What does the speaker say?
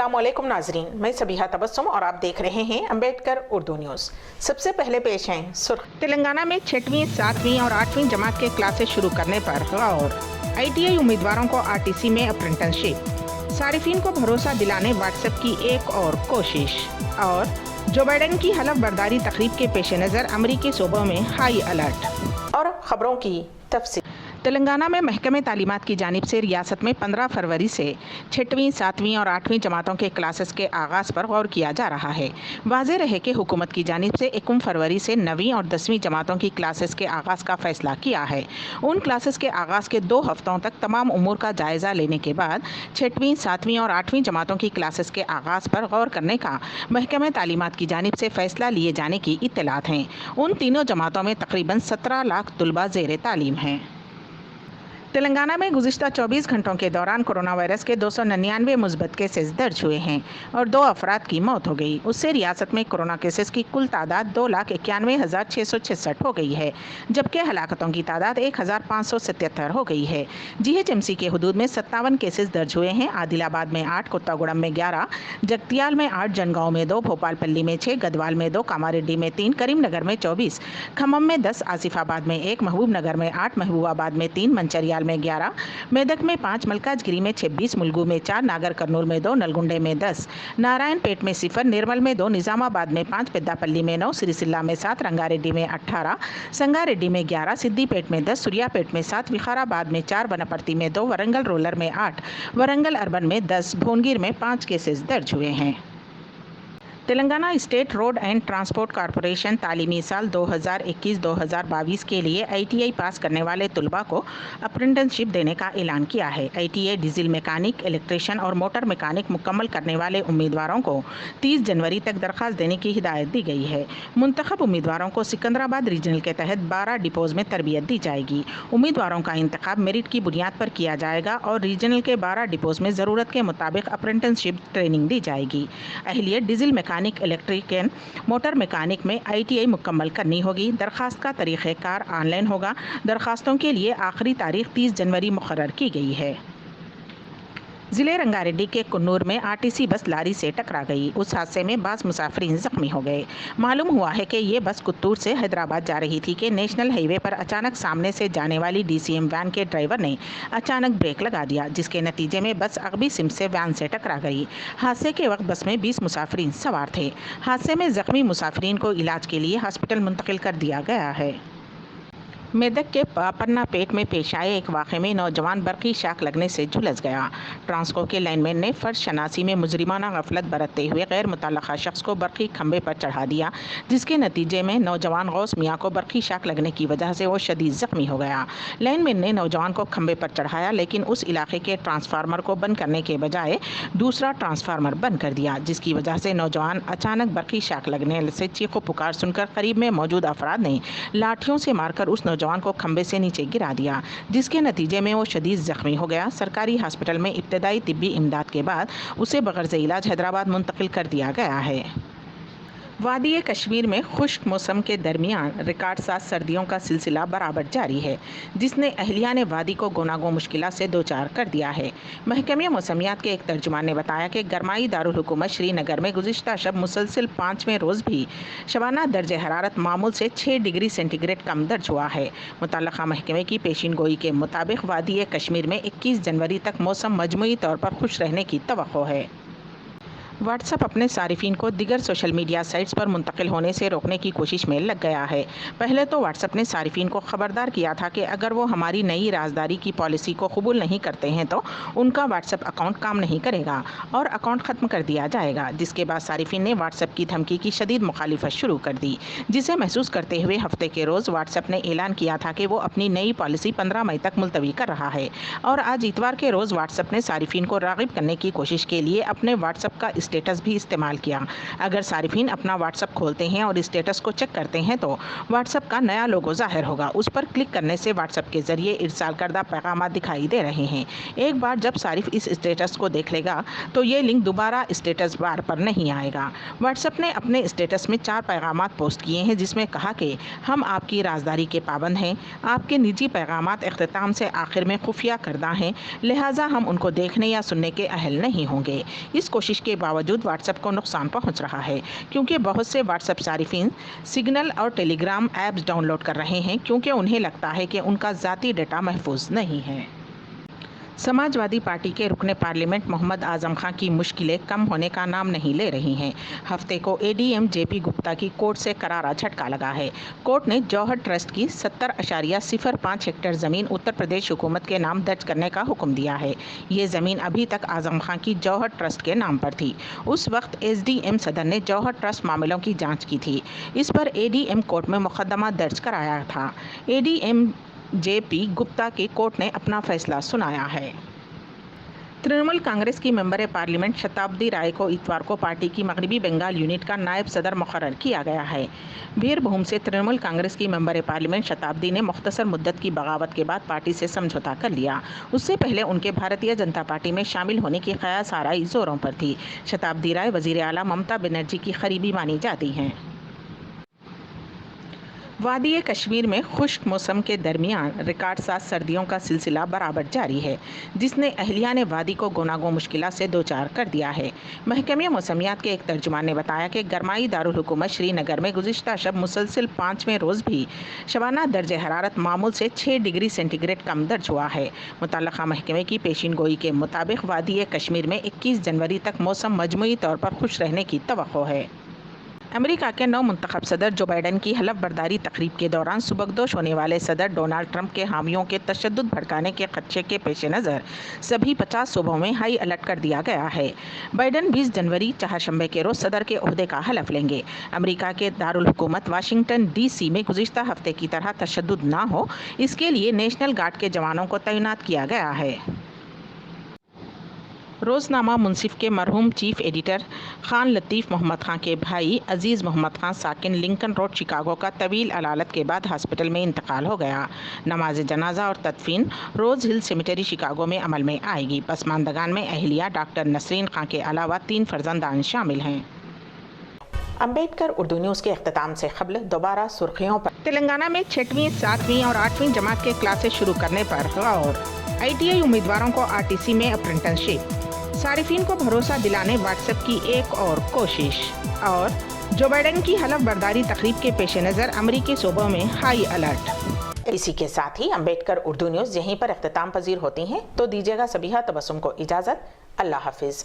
अस्सलामुअलैकुम नाजरीन, मैं सबीहा तबस्सुम और आप देख रहे हैं अम्बेडकर उर्दू न्यूज़। सबसे पहले पेश हैं सुर्ख। तेलंगाना में 6वीं, 7वीं और 8वीं जमात के क्लासेस शुरू करने पर गौर। ITI उम्मीदवारों को RTC में अप्रेंटिसशिप। सारिफिन को भरोसा दिलाने व्हाट्सएप की एक और कोशिश। और जो बाइडेन की हलफ बर्दारी तकरीब के पेश नज़र अमरीकी सूबों में हाई अलर्ट। और खबरों की तफसील। तेलंगाना में महकमे तालीमात की जानिब से रियासत में 15 फरवरी से 6वीं, 7वीं और 8वीं जमातों के क्लासेस के आगाज़ पर गौर किया जा रहा है। वाज़ेह रहे कि हुकूमत की जानिब से 21 फरवरी से 9वीं और 10वीं जमातों की क्लासेस के आगाज़ का फ़ैसला किया है। उन क्लासेस के आगाज़ के 2 हफ्तों तक तमाम उमूर का जायज़ा लेने के बाद 6वीं, 7वीं और 8वीं जमातों की क्लासेस के आगाज़ पर गौर करने का महकमे तालीमात की जानिब से फ़ैसला लिए जाने की इत्तलात हैं। उन तीनों जमातों में तकरीबन 17 लाख तुलबा ज़ेर तालीम हैं। तेलंगाना में गुज़िश्ता 24 घंटों के दौरान कोरोना वायरस के 299 मुस्बत केसेस दर्ज हुए हैं और 2 अफराद की मौत हो गई। उससे रियासत में कोरोना केसेस की कुल तादाद 2,91,666 हो गई है, जबकि हलाकतों की तादाद 1,577 हो गई है। GHMC के हदूद में 57 केसेस दर्ज हुए हैं। आदिलाबाद में 8, कुत्तागुड़म में 11, जगतियाल में 8, जनगांव में 2, भोपालपल्ली में 6, गदवाल में 2, कामारेड्डी में 3, करीमनगर में 24, खम्मम में 10, आसिफाबाद में 1, महबूबनगर में 8, महबूबाबाद में 3, मंचरियाल में 11, मेदक में 5, मलकाजगिरी में 26, मुलगू में 4, नागर कर्नूल में 2, नलगुंडे में 10, नारायण पेट में 0, निर्मल में 2, निजामाबाद में 5, पेद्दापल्ली में 9, सिरिसिल्ला में 7, रंगारेड्डी में 18, संगारेड्डी में 11, सिद्दीपेट में 10, सूर्यापेट में 7, विखाराबाद में 4, वनपर्ती में 2, वरंगल रूरल में 8, वरंगल अर्बन में 10, भोनगिर में 5 केसेस दर्ज हुए हैं। Telangana state road and transport corporation तालीमी साल 2021-2022 के लिए ITI पास करने वाले तुलबा को अप्रेंटिसशिप देने का ऐलान किया है। ITI डीजल मैकेनिक, इलेक्ट्रीशियन और मोटर मैकेनिक मुकम्मल करने वाले उम्मीदवारों को 30 जनवरी तक दरख्वास्त देने की हिदायत दी गई है। मुंतखब उम्मीदवारों को सिकंदराबाद रीजनल के तहत 12 डिपोज में तरबियत दी जाएगी। उम्मीदवारों का इंतखाब मेरिट की बुनियाद पर किया जाएगा और रीजनल के 12 डिपोज में ज़रूरत के मुताबिक अप्रेंटिसशिप ट्रेनिंग दी जाएगी। अहलियत diesel mechanic, electrician, motor mechanic में ITI मुकम्मल करनी होगी। दरखास्त का तरीक़ेकार ऑनलाइन होगा। दरखास्तों के लिए आखिरी तारीख 30 जनवरी मुकर्रर की गई है। ज़िले रंगारेड्डी के कुन्नूर में RTC बस लारी से टकरा गई। उस हादसे में 22 मुसाफिरीन ज़ख्मी हो गए। मालूम हुआ है कि ये बस कुत्तूर से हैदराबाद जा रही थी कि नेशनल हाईवे पर अचानक सामने से जाने वाली DCM वैन के ड्राइवर ने अचानक ब्रेक लगा दिया, जिसके नतीजे में बस अगबी सिम से वैन से टकरा गई। हादसे के वक्त बस में 20 मुसाफिरीन सवार थे। हादसे में ज़ख्मी मुसाफिरीन को इलाज के लिए हॉस्पिटल मुंतकिल कर दिया गया है। मेदक के पन्ना पेट में पेश आए एक वाक़े में नौजवान बरक़ी शाक लगने से झुलस गया। ट्रांसको के लाइनमैन ने फ़र्श शनासी में मुजरिमाना गफलत बरतते हुए गैर मुतल्लक़ा शख्स को बरक़ी खंबे पर चढ़ा दिया, जिसके नतीजे में नौजवान गौस मियाँ को बरक़ी शाक लगने की वजह से वो शदीद ज़ख्मी हो गया। लाइनमैन ने नौजवान को खंबे पर चढ़ाया, लेकिन उस इलाके के ट्रांसफार्मर को बंद करने के बजाय दूसरा ट्रांसफार्मर बंद कर दिया, जिसकी वजह से नौजवान अचानक बरक़ी शाक लगने से चीखो पुकार सुनकर करीब में मौजूद अफराद ने लाठियों से मारकर उस नौजवान को खंबे से नीचे गिरा दिया, जिसके नतीजे में वो शदीद ज़ख्मी हो गया। सरकारी हॉस्पिटल में इब्तदाई तिब्बी इमदाद के बाद उसे बगैर इलाज हैदराबाद मुंतकिल कर दिया गया है। वादी कश्मीर में खुश्क मौसम के दरमियान रिकॉर्ड साज सर्दियों का सिलसिला बराबर जारी है, जिसने अहलिया ने वादी को गोनागो मुश्किलात से दो चार कर दिया है। महकमे मौसमियात के एक तर्जुमान ने बताया कि गरमाई दारुल हुकूमत श्रीनगर में गुज़िश्ता शब मुसलसिल 5वें रोज़ भी शबाना दर्ज हरारत मामूल से 6 डिग्री सेंटीग्रेड कम दर्ज हुआ है। मुतल्लक़ा महकमे की पेशिन गोई के मुताबिक वादी कश्मीर में 21 जनवरी तक मौसम मजमूई तौर पर खुश रहने की तवक्को है। व्हाट्सएप अपने सारिफिन को दिगर सोशल मीडिया साइट्स पर मुंतकिल होने से रोकने की कोशिश में लग गया है। पहले तो व्हाट्सएप ने सारिफिन को ख़बरदार किया था कि अगर वो हमारी नई राजदारी की पॉलिसी को कबूल नहीं करते हैं तो उनका व्हाट्सएप अकाउंट काम नहीं करेगा और अकाउंट ख़त्म कर दिया जाएगा, जिसके बाद सारिफिन ने व्हाट्सएप की धमकी की शदीद मुखालिफत शुरू कर दी, जिसे महसूस करते हुए हफ्ते के रोज़ व्हाट्सएप ने ऐलान किया था कि वो अपनी नई पॉलिसी 15 मई तक मुलतवी कर रहा है। और आज इतवार के रोज़ व्हाट्सएप ने सारिफिन को राग़िब करने की कोशिश के लिए अपने व्हाट्सएप का اسٹیٹس بھی استعمال کیا۔ اگر صارفین اپنا واٹس ایپ کھولتے ہیں اور اسٹیٹس کو چیک کرتے ہیں تو واٹس ایپ کا نیا لوگو ظاہر ہوگا۔ اس پر کلک کرنے سے واٹس ایپ کے ذریعے ارسال کردہ پیغامات دکھائی دے رہے ہیں۔ ایک بار جب صارف اس اسٹیٹس کو دیکھ لے گا تو یہ لنک دوبارہ اسٹیٹس بار پر نہیں آئے گا۔ واٹس ایپ نے اپنے اسٹیٹس میں 4 پیغامات پوسٹ کیے ہیں، جس میں کہا کہ ہم آپ کی رازداری کے پابند ہیں، آپ کے نجی پیغامات اختتام سے آخر میں خفیہ کردہ ہیں، لہٰذا ہم ان کو دیکھنے یا سننے کے اہل نہیں ہوں گے۔ اس کوشش کے باوجود واٹس ایپ کو نقصان پہنچ رہا ہے، کیونکہ بہت سے واٹس ایپ صارفین سگنل اور ٹیلی گرام ایپس ڈاؤن لوڈ کر رہے ہیں کیونکہ انہیں لگتا ہے کہ ان کا ذاتی ڈیٹا محفوظ نہیں ہے۔ سماجوادی پارٹی کے رکن پارلیمنٹ محمد اعظم خان کی مشکلیں کم ہونے کا نام نہیں لے رہی ہیں۔ ہفتے کو اے ڈی ایم جے پی گپتا کی کورٹ سے کرارا جھٹکا لگا ہے۔ کورٹ نے جوہر ٹرسٹ کی 70.05 ہیکٹر زمین اتر پردیش حکومت کے نام درج کرنے کا حکم دیا ہے۔ یہ زمین ابھی تک اعظم خان کی جوہر ٹرسٹ کے نام پر تھی۔ اس وقت ایس ڈی ایم صدر نے جوہر ٹرسٹ معاملوں کی جانچ کی تھی۔ اس پر اے ڈی ایم کورٹ میں مقدمہ درج کرایا تھا۔ اے ڈی ایم جے پی گپتا کی کورٹ نے اپنا فیصلہ سنایا ہے۔ ترنمول کانگریس کی ممبر پارلیمنٹ شتابدی رائے کو اتوار کو پارٹی کی مغربی بنگال یونٹ کا نائب صدر مقرر کیا گیا ہے۔ بیر بھوم سے ترنمول کانگریس کی ممبر پارلیمنٹ شتابدی نے مختصر مدت کی بغاوت کے بعد پارٹی سے سمجھوتہ کر لیا۔ اس سے پہلے ان کے بھارتیہ جنتا پارٹی میں شامل ہونے کی قیاس آرائی زوروں پر تھی۔ شتابدی رائے وزیر اعلیٰ ممتا بنرجی کی قریبی مانی جاتی ہیں۔ وادی کشمیر میں خشک موسم کے درمیان ریکارڈ ساز سردیوں کا سلسلہ برابر جاری ہے، جس نے اہلیان وادی کو گوناگوں مشکلات سے دوچار کر دیا ہے۔ محکمہ موسمیات کے ایک ترجمان نے بتایا کہ گرمائی دارالحکومت شری نگر میں گزشتہ شب مسلسل 5ویں روز بھی شبانہ درجہ حرارت معمول سے 6 ڈگری سینٹی گریڈ کم درج ہوا ہے۔ متعلقہ محکمے کی پیشین گوئی کے مطابق وادی کشمیر میں 21 جنوری تک موسم مجموعی طور پر خوش رہنے کی توقع ہے۔ امریکہ کے نو منتخب صدر جو بائیڈن کی حلف برداری تقریب کے دوران سبکدوش ہونے والے صدر ڈونلڈ ٹرمپ کے حامیوں کے تشدد بھڑکانے کے خدشے کے پیش نظر سبھی 50 صوبوں میں ہائی الرٹ کر دیا گیا ہے۔ بائیڈن 20 جنوری چہارشنبے کے روز صدر کے عہدے کا حلف لیں گے۔ امریکہ کے دارالحکومت واشنگٹن ڈی سی میں گزشتہ ہفتے کی طرح تشدد نہ ہو، اس کے لیے نیشنل گارڈ کے جوانوں کو تعینات کیا گیا ہے۔ روزنامہ منصف کے مرحوم چیف ایڈیٹر خان لطیف محمد خان کے بھائی عزیز محمد خان ساکن لنکن روڈ شکاگو کا طویل علالت کے بعد ہاسپٹل میں انتقال ہو گیا۔ نماز جنازہ اور تدفین روز ہل سیمیٹری شکاگو میں عمل میں آئے گی۔ پسماندگان میں اہلیہ ڈاکٹر نسرین خان کے علاوہ 3 فرزندان شامل ہیں۔ امبیڈکر اردو نیوز کے اختتام سے قبل دوبارہ سرخیوں پر۔ تلنگانہ میں 6ویں، 7ویں اور 8ویں جماعت کے کلاسز شروع کرنے پر غور۔ آئی ٹی آئی امیدواروں کو آر ٹی سی میں اپرنٹسشپ۔ صارفین کو بھروسہ دلانے واٹس ایپ کی ایک اور کوشش۔ اور جو بائیڈن کی حلف برداری تقریب کے پیش نظر امریکی صوبوں میں ہائی الرٹ۔ اسی کے ساتھ ہی امبیڈکر اردو نیوز یہیں پر اختتام پذیر ہوتی ہیں، تو دیجیے گا سبیحہ تبسم کو اجازت۔ اللہ حافظ۔